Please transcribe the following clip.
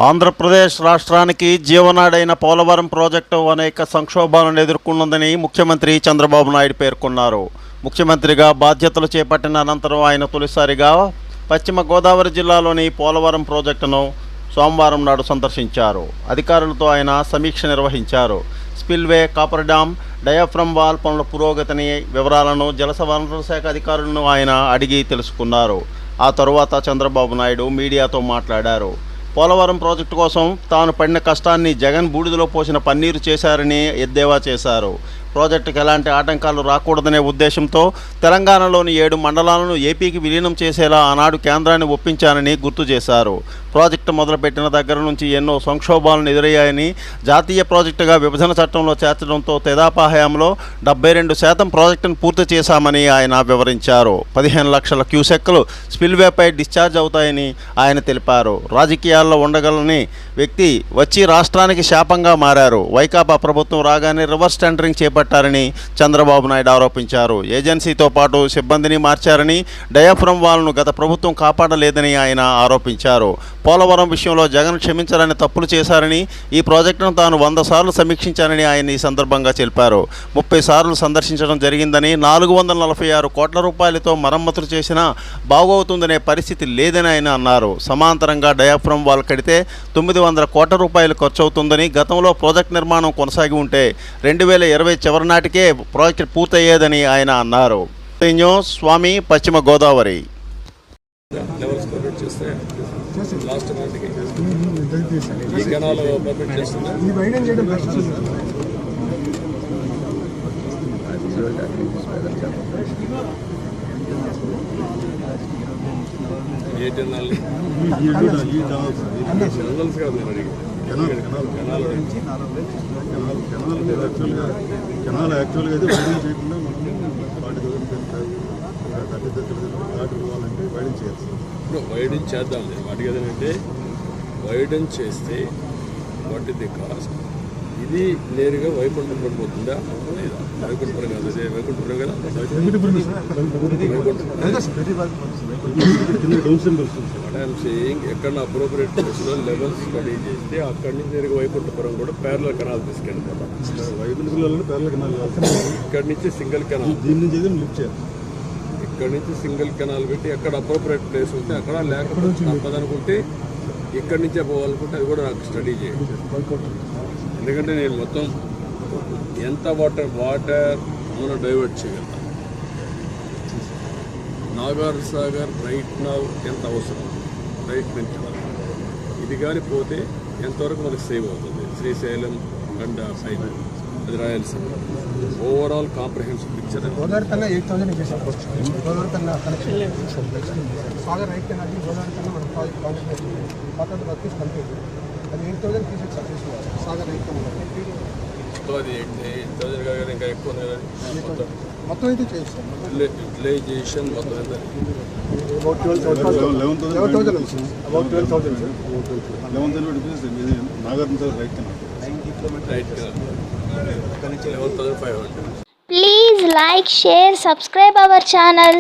ఆంధ్రప్రదేశ్ రాష్ట్రానికి జీవనాడైన పోలవరం ప్రాజెక్టు అనేక సంక్షోభాలను ఎదుర్కొన్నదని ముఖ్యమంత్రి చంద్రబాబు నాయుడు పేర్కొన్నారు. ముఖ్యమంత్రిగా బాధ్యతలు చేపట్టిన అనంతరం ఆయన తొలిసారిగా పశ్చిమ గోదావరి జిల్లాలోని పోలవరం ప్రాజెక్టును సోమవారం నాడు సందర్శించారు. అధికారులతో ఆయన సమీక్ష నిర్వహించారు. Spillway, copper dam, diaphragm wall పనుల పురోగతిని వివరాలను జలవనరుల శాఖ అధికారులను ఆయన అడిగి తెలుసుకున్నారు. ఆ తరువాత చంద్రబాబు నాయుడు మీడియాతో మాట్లాడారు. పోలవరం ప్రాజెక్టు కోసం తాను పడిన కష్టాన్ని జగన్ బూడిదలో పోసిన పన్నీరు చేశారని ఎద్దేవా చేశారు. ప్రాజెక్టుకు ఎలాంటి ఆటంకాలు రాకూడదనే ఉద్దేశంతో తెలంగాణలోని 7 మండలాలను ఏపీకి విలీనం చేసేలా ఆనాడు కేంద్రాన్ని ఒప్పించానని గుర్తు చేశారు. ప్రాజెక్టు మొదలుపెట్టిన దగ్గర నుంచి ఎన్నో సంక్షోభాలను ఎదురయ్యాయని, జాతీయ ప్రాజెక్టుగా విభజన చట్టంలో చేర్చడంతో తెదాపా హయాంలో 72% ప్రాజెక్టును పూర్తి చేశామని ఆయన వివరించారు. 15 లక్షల క్యూసెక్కులు స్పిల్వేపై డిశ్చార్జ్ అవుతాయని ఆయన తెలిపారు. రాజకీయాల్లో ఉండగలని వ్యక్తి వచ్చి రాష్ట్రానికి శాపంగా మారారు. వైకాపా ప్రభుత్వం రాగానే రివర్స్ టెండరింగ్ చేపట్టారని చంద్రబాబు నాయుడు ఆరోపించారు. ఏజెన్సీతో పాటు సిబ్బందిని మార్చారని, డయాఫ్రమ్ వాల్ను గత ప్రభుత్వం కాపాడలేదని ఆయన ఆరోపించారు. పోలవరం విషయంలో జగన్ క్షమించాలని తప్పులు చేశారని, ఈ ప్రాజెక్టును తాను 100 సార్లు సమీక్షించానని ఆయన ఈ సందర్భంగా తెలిపారు. 30 సార్లు సందర్శించడం జరిగిందని, 446 కోట్ల రూపాయలతో మరమ్మతులు చేసినా బాగవుతుందనే పరిస్థితి లేదని ఆయన అన్నారు. సమాంతరంగా డయాఫ్రమ్ వాల్ కడితే 900 కోట్ల రూపాయలు ఖర్చు అవుతుందని, గతంలో ప్రాజెక్టు నిర్మాణం కొనసాగి ఉంటే 2020 చివరి నాటికే ప్రాజెక్టు పూర్తయ్యేదని ఆయన అన్నారు. స్వామి, పశ్చిమ గోదావరి. కెనాల్ యాక్చువల్గా అయితే వైడింగ్ చేయకుండా వైడింగ్ చేయాలి. ఇప్పుడు వైడింగ్ చేద్దాం. వాటికి ఏదంటే వైడింగ్ చేస్తే వాట్ ఇస్ ది కాస్ట్? ఇది నేరుగా వైకుంఠపురం పోతుందా లేదా? వైకుంఠపురం కాదు, అదే వైకుంఠపురం కదా. ఐఎమ్ సేయింగ్ ఎక్కడ అప్రోప్రియేట్ ప్లేస్లో లెవెల్స్ స్టడీ చేస్తే అక్కడి నుంచి నేరుగా వైకుంఠపురం కూడా ప్యారలల్ కెనాల్ తీసుకెళ్ళిపోతాం. వైకుంఠపురంలో ప్యారలల్ కెనాల్ ఇక్కడి నుంచి సింగిల్ కెనాల్, దీని నుంచి లిఫ్ట్ చేయాలి. ఇక్కడి నుంచి సింగిల్ కెనాల్ పెట్టి ఎక్కడ అప్రోప్రియేట్ ప్లేస్ ఉంటే అక్కడ, లేకపోతే తప్పదనుకుంటే ఇక్కడి నుంచే పోవాలనుకుంటే అది కూడా నాకు స్టడీ చేయండి. ఎందుకంటే నేను మొత్తం ఎంత వాటర్ మనం డైవర్ట్ చేయగలుగుతాం. నాగార్ సాగర్ రైట్ నౌ ఎంత అవసరం, రైట్ నుంచి ఇది కానీ పోతే ఎంతవరకు మనకు సేవ్ అవుతుంది. శ్రీశైలం అండ్ సైడ్ అది Rayalaseema overall comprehensive picture. Godavari కన్నా 8,000 చేసాం. గోదావరి కన్నా సాగర్ రైట్ కన్నా గోదావరి కన్నా మనం ప్రాజెక్ట్ పక్కన వర్క్ కంప్లీట్. అది 8,000 తీసేసాం చేసుకోవాలి. సాగర్ రైట్ కన్నా అది 8,000 కాదు, ఇంకా ఎక్కువ మొత్తం అయితే చేస్తాం. యూటిలైజేషన్ మొత్తం ఎంత? About 12,000. About 12,000. 11,000 Nagarjuna right canal. Please like, share, subscribe our channel.